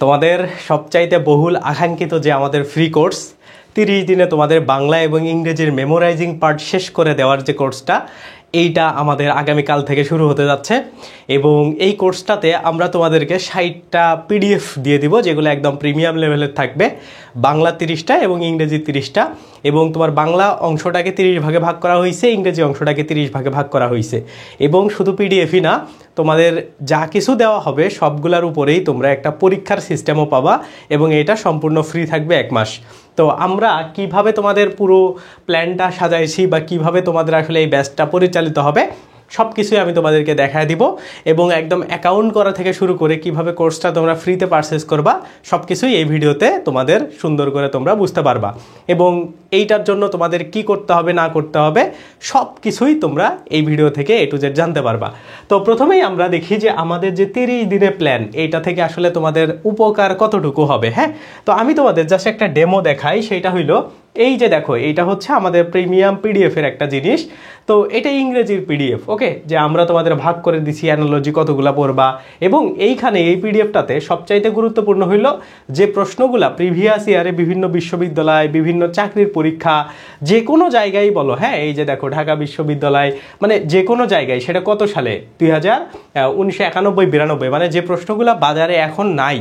তোমাদের সবচাইতে বহুল আকাঙ্ক্ষিত যে আমাদের ফ্রি কোর্স 30 দিনে তোমাদের বাংলা এবং ইংরেজির মেমোরাইজিং পার্ট শেষ করে দেওয়ার যে কোর্সটা, এইটা আমাদের আগামীকাল থেকে শুরু হতে যাচ্ছে। এবং এই কোর্সটাতে আমরা তোমাদেরকে 60টা পিডিএফ দিয়ে দিব, যেগুলো একদম প্রিমিয়াম লেভেলের থাকবে। বাংলা 30টা এবং ইংরেজি 30টা, এবং তোমার বাংলা অংশটাকে 30 ভাগে ভাগ করা হয়েছে, ইংরেজি অংশটাকে 30 ভাগে ভাগ করা হয়েছে। এবং শুধু পিডিএফই না, তোমাদের যা কিছু দেওয়া হবে সবগুলোর উপরেই তোমরা একটা পরীক্ষার সিস্টেমও পাবা, এবং এটা সম্পূর্ণ ফ্রি থাকবে 1 মাস। তো আমরা কিভাবে তোমাদের পুরো প্ল্যানটা সাজাইছি বা কিভাবে তোমাদের আসলে এই ব্যাচটা পরিচালিত হবে সব কিছুই আমি তোমাদেরকে দেখায় দিব, এবং একদম অ্যাকাউন্ট করা থেকে শুরু করে কিভাবে কোর্সটা তোমরা ফ্রিতে পারচেস করবা সব কিছুই এই ভিডিওতে তোমাদের সুন্দর করে তোমরা বুঝতে পারবা। এবং এইটার জন্য তোমাদের কি করতে হবে না করতে হবে সব কিছুই তোমরা এই ভিডিও থেকে A to Z জানতে পারবা। তো প্রথমেই আমরা দেখি যে আমাদের যে 30 দিনের প্ল্যান, এইটা থেকে আসলে তোমাদের উপকার কতটুকু হবে। হ্যাঁ, তো আমি তোমাদের জাস্ট একটা ডেমো দেখাই। সেইটা হইলো এই যে দেখো, এইটা হচ্ছে আমাদের প্রিমিয়াম পিডিএফ এর একটা জিনিস। তো এটা ইংরেজির পিডিএফ, ওকে, যে আমরা তোমাদের ভাগ করে দিছি অ্যানালজি কতগুলা পড়বা। এবং এইখানে এই পিডিএফটাতে সবচাইতে গুরুত্বপূর্ণ হইল যে প্রশ্নগুলা প্রিভিয়াস ইয়ারে বিভিন্ন বিশ্ববিদ্যালয়, বিভিন্ন চাকরির পরীক্ষা, যে কোনো জায়গায় বলো, হ্যাঁ, এই যে দেখো ঢাকা বিশ্ববিদ্যালয়, মানে যে কোনো জায়গায়, সেটা কত সালে 1991-92, মানে যে প্রশ্নগুলা বাজারে এখন নাই,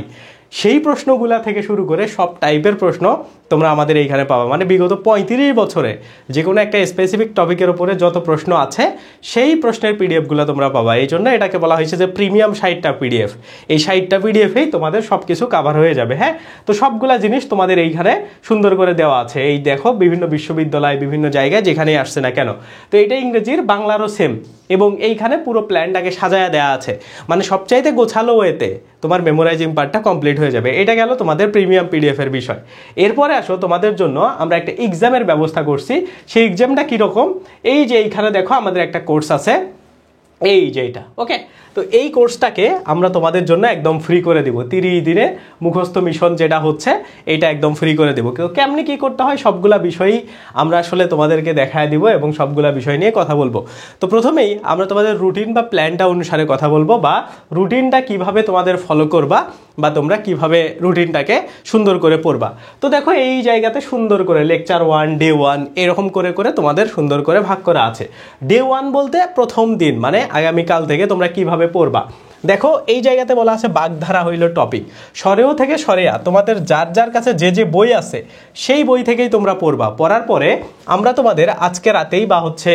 সেই প্রশ্নগুলা থেকে শুরু করে সব টাইপের প্রশ্ন তোমরা আমাদের এইখানে পাবা। মানে বিগত 35 বছরে যে কোনো একটা স্পেসিফিক টপিকের উপরে যত প্রশ্ন আছে সেই প্রশ্নের পিডিএফগুলো তোমরা পাবা। এই জন্য এটাকে বলা হয়েছে যে প্রিমিয়াম 60টা পিডিএফ। এই 60টা পিডিএফেই তোমাদের সব কিছু কাভার হয়ে যাবে। হ্যাঁ, তো সবগুলা জিনিস তোমাদের এইখানে সুন্দর করে দেওয়া আছে। এই দেখো, বিভিন্ন বিশ্ববিদ্যালয়, বিভিন্ন জায়গায় যেখানেই আসছে না কেন। তো এটা ইংরেজির, বাংলারও সেম। এবং এইখানে পুরো প্ল্যানটাকে সাজায়া দেওয়া আছে, মানে সবচাইতে গোছালো ওয়েতে তোমার মেমোরাইজিং পার্টটা কমপ্লিট হয়ে যাবে। এটা গেল তোমাদের প্রিমিয়াম পিডিএফ এর বিষয়। এরপরে আসো, তোমাদের জন্য আমরা একটা এক্সামের ব্যবস্থা করছি। সেই এক্সামটা কীরকম, এই যে এইখানে দেখো আমাদের একটা কোর্স আছে, এই যে এটা, ওকে। তো এই কোর্সটাকে আমরা তোমাদের জন্য একদম ফ্রি করে দিব। 30 দিনে মুখস্থ মিশন যেটা হচ্ছে, এটা একদম ফ্রি করে দেবো। কেমনি কি করতে হয় সবগুলা বিষয়ই আমরা আসলে তোমাদেরকে দেখায় দিব, এবং সবগুলা বিষয় নিয়ে কথা বলবো। তো প্রথমেই আমরা তোমাদের রুটিন বা প্ল্যানটা অনুসারে কথা বলবো, বা রুটিনটা কিভাবে তোমাদের ফলো করবা, বা তোমরা কিভাবে রুটিনটাকে সুন্দর করে পড়বা। তো দেখো, এই জায়গাতে সুন্দর করে লেকচার 1, ডে 1 এরকম করে করে তোমাদের সুন্দর করে ভাগ করা আছে। ডে 1 বলতে প্রথম দিন, মানে আগামীকাল থেকে তোমরা কিভাবে পড়বা। দেখো, এই জায়গাতে বলা আছে বাগধারা হইল টপিক, সরেও থেকে সরেয়া, তোমাদের যার যার কাছে যে যে বই আছে সেই বই থেকেই তোমরা পড়বা। পড়ার পরে আমরা তোমাদের আজকে রাতেই, বা হচ্ছে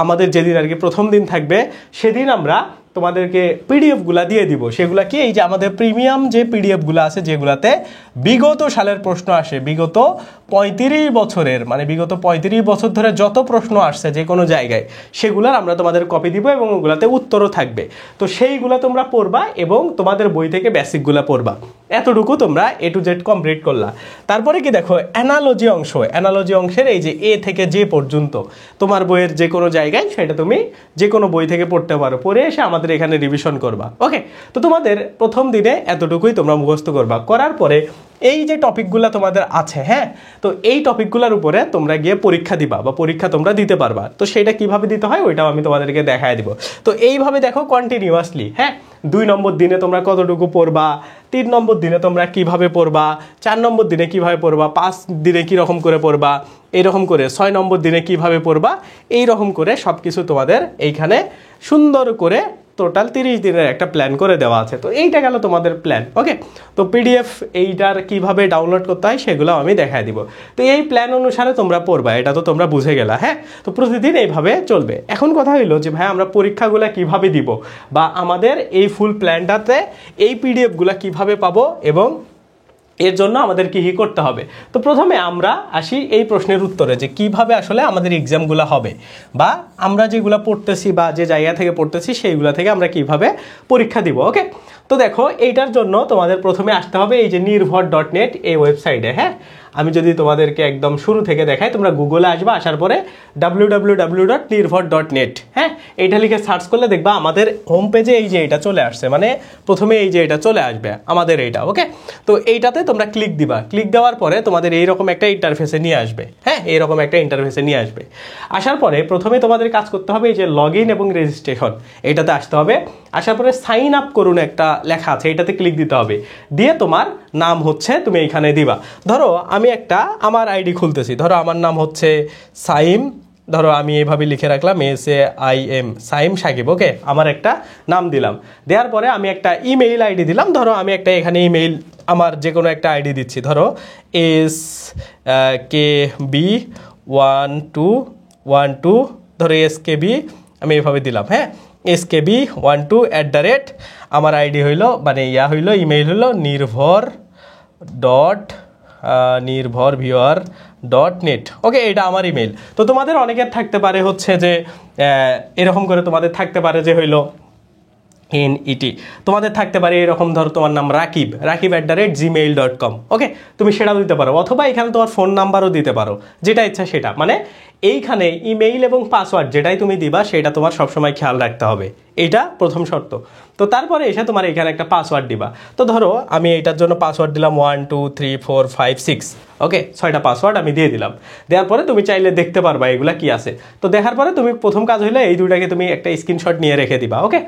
আমাদের যেদিন আর কি প্রথম দিন থাকবে, সেদিন আমরা তোমাদেরকে পিডিএফগুলা দিয়ে দিব। সেগুলা কি, এই যে আমাদের প্রিমিয়াম যে পিডিএফগুলো আছে, যেগুলাতে বিগত সালের প্রশ্ন আসে, বিগত 35 বছরের, মানে বিগত 35 বছর ধরে যত প্রশ্ন আসছে যে কোনো জায়গায়, সেগুলার আমরা তোমাদের কপি দিব, এবং ওগুলাতে উত্তরও থাকবে। তো সেইগুলা তোমরা পড়বা, এবং তোমাদের বই থেকে বেসিকগুলা পড়বা। এতটুকু তোমরা A to Z কমপ্লিট করলা। তারপরে কি দেখো, অ্যানালজি অংশ, অ্যানালজি অংশের এই যে A থেকে J পর্যন্ত তোমার বইয়ের যে কোনো জায়গায়, সেটা তুমি যে কোনো বই থেকে পড়তে পারো। পড়ে এসে আমাদের এখানে রিভিশন করবা, ওকে। তো তোমাদের প্রথম দিনে এতটুকুই তোমরা মুখস্থ করবা। করার পরে এই যে টপিকগুলো তোমাদের আছে, হ্যাঁ, তো এই টপিকগুলোর উপরে তোমরা গিয়ে পরীক্ষা দিবা, বা পরীক্ষা তোমরা দিতে পারবা। তো সেটা কিভাবে দিতে হয় ওইটাও আমি তোমাদেরকে দেখায় দিব। তো এইভাবে দেখো কন্টিনিউয়াসলি, হ্যাঁ, 2 নম্বর দিনে তোমরা কতটুকু পড়বা, 3 নম্বর দিনে তোমরা কিভাবে পড়বা, 4 নম্বর দিনে কিভাবে পড়বা, 5 দিনে কীরকম করে পড়বা, এইরকম করে 6 নম্বর দিনে কিভাবে পড়বা, এইরকম করে সব কিছু তোমাদের এইখানে সুন্দর করে টোটাল 30 দিনের একটা প্ল্যান করে দেওয়া আছে। তো এইটা গেল তোমাদের প্ল্যান, ওকে। তো পিডিএফ এইটার কিভাবে ডাউনলোড করতে হয় সেগুলো আমি দেখায় দিব। তো এই প্ল্যান অনুসারে তোমরা পড়বা, এটা তো তোমরা বুঝে গেলা। হ্যাঁ, তো প্রতিদিন এইভাবে চলবে। এখন কথা হইলো যে ভাই, আমরা পরীক্ষাগুলো কিভাবে দিব, বা আমাদের এই ফুল প্ল্যানটাতে এই পিডিএফগুলো কিভাবে পাবো, এবং এর জন্য আমাদের কি করতে হবে। তো প্রথমে আমরা আসি এই প্রশ্নের উত্তরে, যে কিভাবে আসলে আমাদের এক্সামগুলো হবে, বা আমরা যেগুলো পড়তেছি বা যে জায়গা থেকে পড়তেছি সেইগুলো থেকে আমরা কিভাবে পরীক্ষা দিব, ওকে। তো দেখো, এইটার জন্য তোমাদের প্রথমে আসতে হবে এই যে nirbhor.net এই ওয়েবসাইটে। হ্যাঁ, আমি যদি তোমাদেরকে একদম শুরু থেকে দেখাই, তোমরা গুগলে আসবা, আসার পরে www.nirbhor.net, হ্যাঁ, এইটা লিখে সার্চ করলে দেখবা আমাদের হোম পেজে এই যে এটা চলে আসছে, মানে প্রথমে এই যে এটা চলে আসবে আমাদের এইটা, ওকে। তো এইটাতে তোমরা ক্লিক দিবা। ক্লিক দেওয়ার পরে তোমাদের এইরকম একটা ইন্টারফেসে নিয়ে আসবে। হ্যাঁ, এইরকম একটা ইন্টারফেসে নিয়ে আসবে। আসার পরে প্রথমে তোমাদের কাজ করতে হবে এই যে লগ ইন এবং রেজিস্ট্রেশন, এইটাতে আসতে হবে। আসার পরে সাইন আপ করুন একটা লেখা আছে, এটাতে ক্লিক দিতে হবে। দিয়ে তোমার নাম হচ্ছে তুমি এইখানে দিবা। ধরো আমি একটা আমার আইডি খুলতেছি, ধরো আমার নাম হচ্ছে সাইম, ধরো আমি এইভাবে লিখে রাখলাম SAIM, সাইম সাকিব। ওকে, আমার একটা নাম দিলাম, দেওয়ার পরে আমি একটা ইমেইল আইডি দিলাম। ধরো আমি একটা এখানে ইমেইল আমার যে কোনো একটা আইডি দিচ্ছি, ধরো SKB1212, ধরো SKB আমি এভাবে দিলাম, হ্যাঁ SKB12 আমার আইডি হইলো মানে হইলো ইমেইল হইলো নির্ভর.net। ওকে, এটা আমার ইমেল। তো তোমাদের অনেকের থাকতে পারে হচ্ছে যে এরকম করে তোমাদের থাকতে পারে যে হইলো NET, তোমাদের থাকতে পারে এরকম, ধরো তোমার নাম রাকিব@gmail.com। ওকে, তুমি সেটাও দিতে পারো, অথবা এখানে তোমার ফোন নাম্বারও দিতে পারো, যেটা ইচ্ছা সেটা। মানে এইখানে ইমেইল এবং পাসওয়ার্ড যেটাই তুমি দিবা সেটা তোমার সবসময় খেয়াল রাখতে হবে, এটা প্রথম শর্ত। তো তারপরে এসে তোমার এখানে একটা পাসওয়ার্ড দিবা। তো ধরো আমি এইটার জন্য পাসওয়ার্ড দিলাম 1 2 3 4 5 6। ওকে, 6টা পাসওয়ার্ড আমি দিয়ে দিলাম। দেওয়ার পরে তুমি চাইলে দেখতে পারবা এগুলা কি আছে। তো দেখার পরে তুমি প্রথম কাজ হইলে এই দুইটাকে তুমি একটা স্ক্রিনশট নিয়ে রেখে দিবা। ওকে,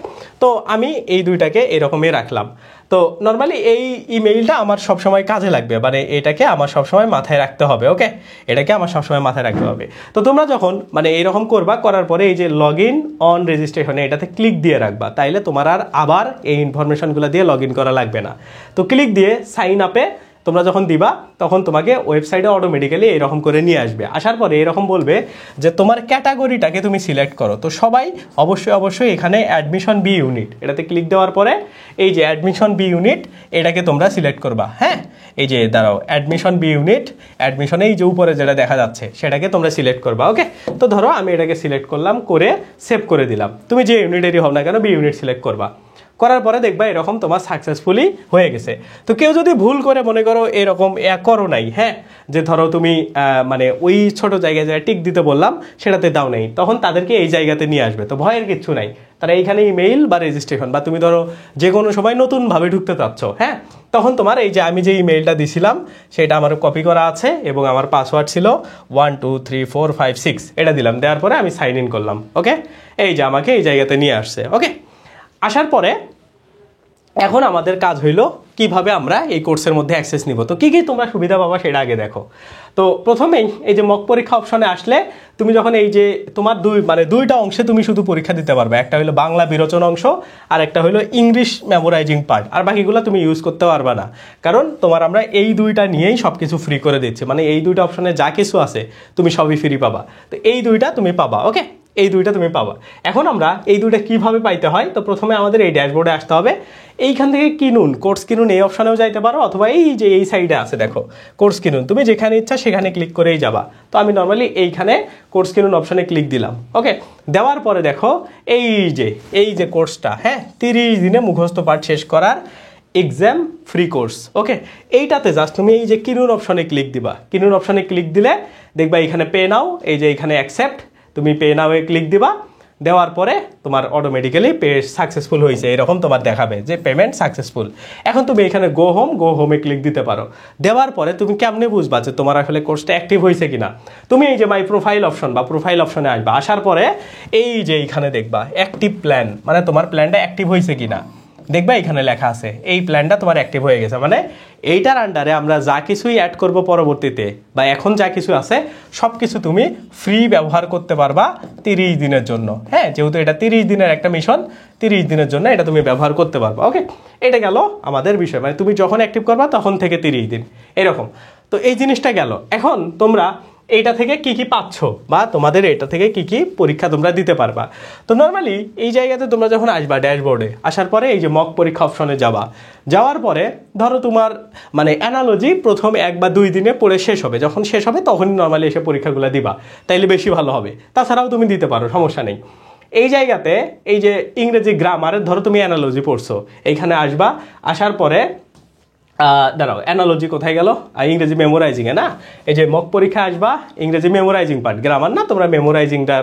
তো আমি এই দুইটাকে এরকমই রাখলাম। তো নর্মালি এই ইমেইলটা আমার সবসময় কাজে লাগবে, মানে এটাকে আমার সবসময় মাথায় রাখতে হবে। ওকে, এটাকে আমার সবসময় মাথায় রাখতে হবে। তো তোমরা যখন মানে এইরকম করবা, করার পরে এই যে লগ ইন অন রেজিস্ট্রেশনে এটাতে ক্লিক দিয়ে রাখবা, তাইলে তোমার আর আবার এই ইনফরমেশনগুলো দিয়ে লগ ইন করা লাগবে না। তো ক্লিক দিয়ে সাইন আপে তোমরা যখন দিবা তখন তোমাকে ওয়েবসাইটে অটোমেটিক্যালি এরকম করে নিয়ে আসবে। আসার পরে এরকম বলবে যে তোমার ক্যাটাগরিটাকে তুমি সিলেক্ট করো। তো সবাই অবশ্যই এখানে অ্যাডমিশন বি ইউনিট এটাতে ক্লিক দেওয়ার পরে এই যে অ্যাডমিশন বি ইউনিট এটাকে তোমরা সিলেক্ট করবা। হ্যাঁ, এই যে দাঁড়াও, অ্যাডমিশন বি ইউনিট, অ্যাডমিশনে এই যে উপরে যেটা দেখা যাচ্ছে সেটাকে তোমরা সিলেক্ট করবা। ওকে, তো ধরো আমি এটাকে সিলেক্ট করলাম, করে সেভ করে দিলাম। তুমি যে ইউনিটেরই হও না কেন বি ইউনিট সিলেক্ট করবা, করার পরে দেখবা এরকম তোমার সাকসেসফুলি হয়ে গেছে। তো কেউ যদি ভুল করে মনে করো এরকম করো নাই, হ্যাঁ, যে ধরো তুমি মানে ওই ছোট জায়গায় যা টিক দিতে বললাম সেটাতে দাও নাই, তখন তাদেরকে এই জায়গাতে নিয়ে আসবে। তো ভয়ের কিচ্ছু নাই, তারা এইখানে ইমেইল বা রেজিস্ট্রেশন বা তুমি ধরো যে কোনো সময় নতুনভাবে ঢুকতে চাচ্ছ, হ্যাঁ, তখন তোমার এই যে আমি যে ইমেইলটা দিছিলাম সেটা আমার কপি করা আছে এবং আমার পাসওয়ার্ড ছিল 1 2 3 4 5 6, এটা দিলাম। দেওয়ার পরে আমি সাইন ইন করলাম। ওকে, এই যে আমাকে এই জায়গাতে নিয়ে আসছে। ওকে, আসার পরে এখন আমাদের কাজ হইলো কিভাবে আমরা এই কোর্সের মধ্যে অ্যাক্সেস নিব। তো কি কি তোমরা সুবিধা পাবা সেটা আগে দেখো। তো প্রথমেই এই যে মক পরীক্ষা অপশনে আসলে তুমি যখন এই যে তোমার দুইটা অংশে তুমি শুধু পরীক্ষা দিতে পারবে, একটা হলো বাংলা বিরোচন অংশ আর একটা হলো ইংলিশ মেমোরাইজিং পার্ট, আর বাকিগুলো তুমি ইউজ করতে পারবে না, কারণ তোমার আমরা এই দুইটা নিয়েই সব কিছু ফ্রি করে দিচ্ছি। মানে এই দুইটা অপশনে যা কিছু আছে তুমি সবই ফ্রি পাবা। তো এই দুইটা তুমি পাবা। ওকে, এই দুইটা তুমি পাবা। এখন আমরা এই দুইটা কিভাবে পাইতে হয়, তো প্রথমে আমাদের এই ড্যাশবোর্ডে আসতে হবে। এইখান থেকে কিনুন, কোর্স কিনুন এই অপশনেও যাইতে পারো, অথবা এই যে এই সাইডে আছে দেখো কোর্স কিনুন, তুমি যেখানে ইচ্ছা সেখানে ক্লিক করেই যাবা। তো আমি নর্মালি এইখানে কোর্স কিনুন অপশনে ক্লিক দিলাম। ওকে, দেওয়ার পরে দেখো এই যে কোর্সটা, হ্যাঁ, 30 দিনে মুখস্থ পাঠ শেষ করার এক্সাম ফ্রি কোর্স। ওকে, এইটাতে জাস্ট তুমি এই যে কিনুন অপশনে ক্লিক দিবা। কিনুন অপশনে ক্লিক দিলে দেখবা এখানে পে নাও, এই যে এখানে অ্যাকসেপ্ট, তুমি পে নাও এ ক্লিক দিবা। দেওয়ার পরে তোমার অটোমেটিক্যালি পে সাকসেসফুল হয়েছে এরকম তোমার দেখাবে যে পেমেন্ট সাকসেসফুল। এখন তুমি এখানে গো হোমে ক্লিক দিতে পারো। দেওয়ার পরে তুমি কেমনে বুঝবা যে তোমার আসলে কোর্সটা অ্যাক্টিভ হয়েছে কিনা, তুমি এই যে মাই প্রোফাইল অপশন বা প্রোফাইল অপশনে আসবা। আসার পরে এই যে এইখানে দেখবা অ্যাক্টিভ প্ল্যান, মানে তোমার প্ল্যানটা অ্যাক্টিভ হয়েছে কিনা দেখবা এখানে লেখা আছে এই প্ল্যানটা তোমার অ্যাক্টিভ হয়ে গেছে। মানে এইটার আন্ডারে আমরা যা কিছুই অ্যাড করব পরবর্তীতে বা এখন যা কিছু আছে সব কিছু তুমি ফ্রি ব্যবহার করতে পারবা 30 দিনের জন্য। হ্যাঁ, যেহেতু এটা 30 দিনের একটা মিশন, 30 দিনের জন্য এটা তুমি ব্যবহার করতে পারবা। ওকে, এটা গেল আমাদের বিষয়, মানে তুমি যখন অ্যাক্টিভ করবা তখন থেকে 30 দিন এরকম। তো এই জিনিসটা গেল। এখন তোমরা এইটা থেকে কি কি পাচ্ছ বা তোমাদের এটা থেকে কি কি পরীক্ষা তোমরা দিতে পারবা। তো নর্মালি এই জায়গাতে তোমরা যখন আসবা ড্যাশবোর্ডে আসার পরে এই যে মক পরীক্ষা অপশনে যাওয়ার পরে ধরো তোমার মানে অ্যানালজি প্রথম 1 বা 2 দিনে পড়ে শেষ হবে, যখন শেষ হবে তখনই নর্মালি এসে পরীক্ষাগুলো দিবা, তাইলে বেশি ভালো হবে। তাছাড়াও তুমি দিতে পারো, সমস্যা নেই। এই জায়গাতে এই যে ইংরেজি গ্রামারের ধরো তুমি অ্যানালজি পড়ছো, এইখানে আসবা। আসার পরে দাঁড়াও, অ্যানালজি কোথায় গেল, ইংরেজি মেমোরাইজিংয়ে না, এই যে মক পরীক্ষা আসবা, ইংরেজি মেমোরাইজিং পার্ট, গ্রামার না, তোমরা মেমোরাইজিংটা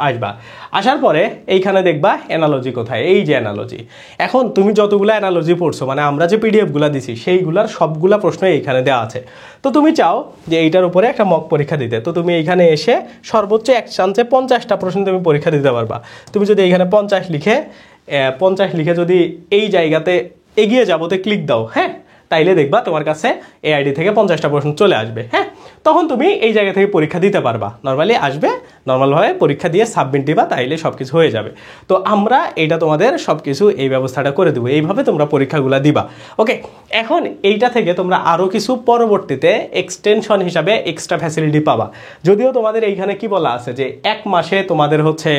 আসবা। আসার পরে এইখানে দেখবা অ্যানালজি কোথায়, এই যে অ্যানালজি। এখন তুমি যতগুলো অ্যানালজি পড়ছো, মানে আমরা যে পিডিএফগুলো দিছি সেইগুলার সবগুলা প্রশ্ন এইখানে দেওয়া আছে। তো তুমি চাও যে এইটার উপরে একটা মক পরীক্ষা দিতে, তো তুমি এইখানে এসে সর্বোচ্চ এক চান্সে 50টা প্রশ্ন তুমি পরীক্ষা দিতে পারবা। তুমি যদি এইখানে 50 লিখে 50 লিখে যদি এই জায়গাতে এগিয়ে যাবোতে ক্লিক দাও, হ্যাঁ, তাইলে দেখবা তোমার কাছে এই আইডি থেকে 50টা প্রশ্ন চলে আসবে। হ্যাঁ, তখন তুমি এই জায়গা থেকে পরীক্ষা দিতে পারবা, নর্মালি আসবে, নর্মালভাবে পরীক্ষা দিয়ে সাবমিট দিবা, তাইলে সব কিছু হয়ে যাবে। তো আমরা এইটা তোমাদের সব কিছু এই ব্যবস্থাটা করে দেবো, এইভাবে তোমরা পরীক্ষাগুলো দিবা। ওকে, এখন এইটা থেকে তোমরা আরও কিছু পরবর্তীতে এক্সটেনশন হিসাবে এক্সট্রা ফ্যাসিলিটি পাবা। যদিও তোমাদের এইখানে কি বলা আছে যে 1 মাসে তোমাদের হচ্ছে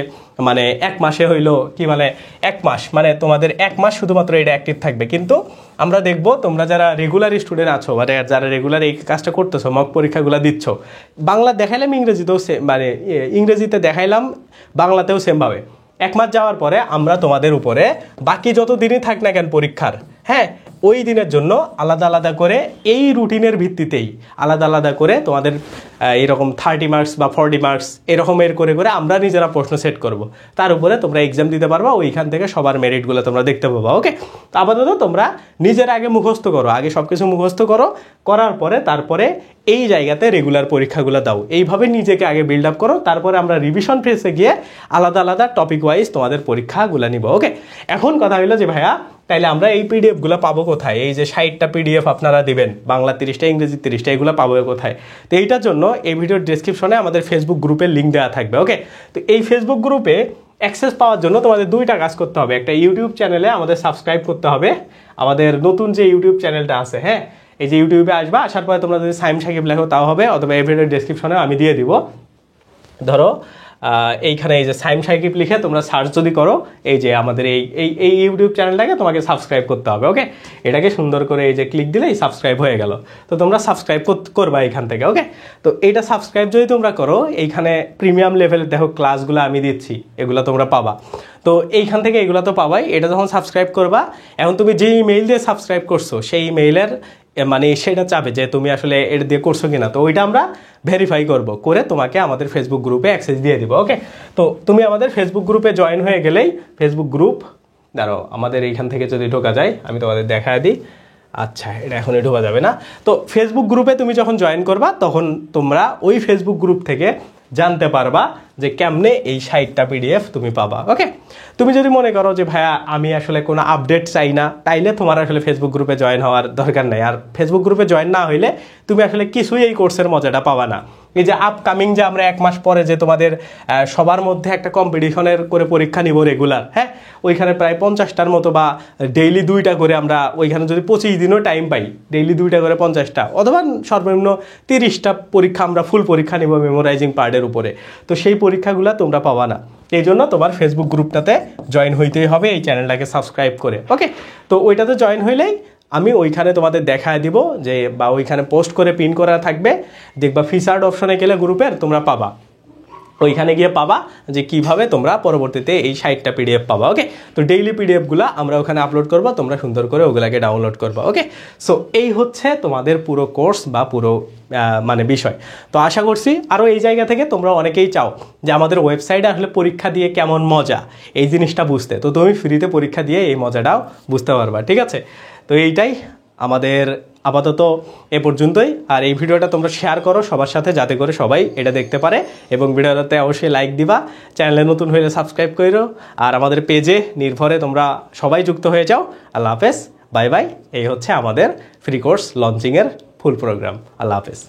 মানে 1 মাসে হইলো কি মানে 1 মাস মানে তোমাদের 1 মাস শুধুমাত্র এটা অ্যাক্টিভ থাকবে, কিন্তু আমরা দেখব তোমরা যারা রেগুলার স্টুডেন্ট আছো মানে যারা রেগুলার এই কাজটা করতেছো, মক পরীক্ষাগুলো দিচ্ছ, বাংলা দেখাইলাম ইংরেজিতেও মানে ইংরেজিতে দেখাইলাম বাংলাতেও সেমভাবে 1 মাস যাওয়ার পরে আমরা তোমাদের উপরে বাকি যত দিনই থাক না কেন পরীক্ষার, হ্যাঁ, ওই দিনের জন্য আলাদা আলাদা করে এই রুটিনের ভিত্তিতেই আলাদা আলাদা করে তোমাদের এরকম 30 মার্কস বা 40 মার্কস এরকমের করে করে আমরা নিজেরা প্রশ্ন সেট করব, তার উপরে তোমরা এক্সাম দিতে পারবা, ওইখান থেকে সবার মেরিটগুলো তোমরা দেখতে পাবা। ওকে, তো আপাতত তোমরা নিজের আগে মুখস্থ করো, আগে সব কিছু মুখস্থ করো, করার পরে তারপরে এই জায়গাতে রেগুলার পরীক্ষাগুলো দাও, এইভাবে নিজেকে আগে বিল্ড আপ করো, তারপরে আমরা রিভিশন ফেসে গিয়ে আলাদা আলাদা টপিক ওয়াইজ তোমাদের পরীক্ষাগুলো নিব। ওকে, এখন কথা হলো যে ভাইয়া তাইলে আমরা এই পিডিএফগুলো পাবো কোথায়? এই যে 60টা পিডিএফ আপনারা দিবেন, বাংলা 30টা, ইংরেজি 30টা, এগুলো পাবো কোথায়? তো এইটার জন্য এই ভিডিওর ডেসক্রিপশনে আমাদের ফেসবুক গ্রুপের লিঙ্ক দেওয়া থাকবে। ওকে, তো এই ফেসবুক গ্রুপে অ্যাক্সেস পাওয়ার জন্য তোমাদের 2টা কাজ করতে হবে। একটা ইউটিউব চ্যানেলে আমাদের সাবস্ক্রাইব করতে হবে, আমাদের নতুন যে ইউটিউব চ্যানেলটা আছে, হ্যাঁ, এই যে ইউটিউবে আসবা, আসার পরে তোমরা যদি সাইম সাকিব লেখো তাও হবে, অথবা এই ভিডিওর ডেসক্রিপশনে আমি দিয়ে দিব। ধরো এইখানে এই যে সাইম সাকিব লিখে তোমরা সার্চ যদি করো, এই যে আমাদের এই ইউটিউব চ্যানেলটাকে তোমাকে সাবস্ক্রাইব করতে হবে। ওকে, এটাকে সুন্দর করে এই যে ক্লিক দিলেই সাবস্ক্রাইব হয়ে গেল। তো তোমরা সাবস্ক্রাইব করবা এইখান থেকে। ওকে, তো এইটা সাবস্ক্রাইব যদি তোমরা করো, এইখানে প্রিমিয়াম লেভেল দেখো ক্লাসগুলো আমি দিচ্ছি, এগুলো তোমরা পাবা। তো এইখান থেকে এগুলো তো পাবাই। এটা যখন সাবস্ক্রাইব করবা, এখন তুমি যে ইমেইল দিয়ে সাবস্ক্রাইব করছো সেই ইমেইলের মানে সেটা চাবে যে তুমি আসলে এটা দিয়ে করছো কিনা, তো ওইটা আমরা ভেরিফাই করব, করে তোমাকে আমাদের ফেসবুক গ্রুপে অ্যাক্সেস দিয়ে দিব। ওকে, তো তুমি আমাদের ফেসবুক গ্রুপে জয়েন হয়ে গেলেই ফেসবুক গ্রুপ দাঁড়াও আমাদের এইখান থেকে যদি ঢোকা যায় আমি তোমাদের দেখা দিই। আচ্ছা, এটা এখনই ঢোকা যাবে না। তো ফেসবুক গ্রুপে তুমি যখন জয়েন করবা তখন তোমরা ওই ফেসবুক গ্রুপ থেকে জানতে পারবা যে কেমনে এই 60টা পিডিএফ তুমি পাবা। ওকে, তুমি যদি মনে করো যে ভাইয়া আমি আসলে কোনো আপডেট চাই না, তাইলে তোমার আসলে ফেসবুক গ্রুপে জয়েন হওয়ার দরকার নাই। আর ফেসবুক গ্রুপে জয়েন না হইলে তুমি আসলে কিছুই এই কোর্সের মজাটা পাবা না। এই যে আপকামিং যে আমরা 1 মাস পরে যে তোমাদের সবার মধ্যে একটা কম্পিটিশনের করে পরীক্ষা নিব রেগুলার, হ্যাঁ, ওইখানে প্রায় 50টার মতো বা ডেইলি 2টা করে আমরা ওইখানে যদি 25 দিনও টাইম পাই, ডেইলি 2টা করে 50টা অথবা সর্বনিম্ন 30টা পরীক্ষা আমরা ফুল পরীক্ষা নিব মেমোরাইজিং পার্টের উপরে। তো সেই পরীক্ষাগুলো তোমরা পাবা না, এই জন্য তোমার ফেসবুক গ্রুপটাতে জয়েন হইতেই হবে এই চ্যানেলটাকে সাবস্ক্রাইব করে। ওকে, তো ওইটাতে জয়েন হইলেই আমি ওইখানে তোমাদের দেখায় দিব যে, বা ওইখানে পোস্ট করে পিন করা থাকবে, দেখবা ফিচার্ড অপশনে গেলে গ্রুপের তোমরা পাবা, ওইখানে গিয়ে পাবা যে কিভাবে তোমরা পরবর্তীতে এই 60টা পিডিএফ পাবা। ওকে, তো ডেইলি পিডিএফগুলো আমরা ওখানে আপলোড করবো, তোমরা সুন্দর করে ওগুলাকে ডাউনলোড করবা। ওকে, সো এই হচ্ছে তোমাদের পুরো কোর্স বা পুরো মানে বিষয়। তো আশা করছি আরও এই জায়গা থেকে তোমরা অনেকেই চাও যে আমাদের ওয়েবসাইটে আসলে পরীক্ষা দিয়ে কেমন মজা এই জিনিসটা বুঝতে, তো তুমি ফ্রিতে পরীক্ষা দিয়ে এই মজাটাও বুঝতে পারবা। ঠিক আছে, তো এইটাই আমাদের আপাতত এ পর্যন্তই। আর এই ভিডিওটা তোমরা শেয়ার করো সবার সাথে, যাতে করে সবাই এটা দেখতে পারে, এবং ভিডিওটাতে অবশ্যই লাইক দিবা, চ্যানেলে নতুন হলে সাবস্ক্রাইব করো, আর আমাদের পেজে নির্ভরে তোমরা সবাই যুক্ত হয়ে যাও। আল্লাহ হাফেজ, বাই বাই। এই হচ্ছে আমাদের ফ্রি কোর্স লঞ্চিংয়ের ফুল প্রোগ্রাম। আল্লাহ হাফেজ।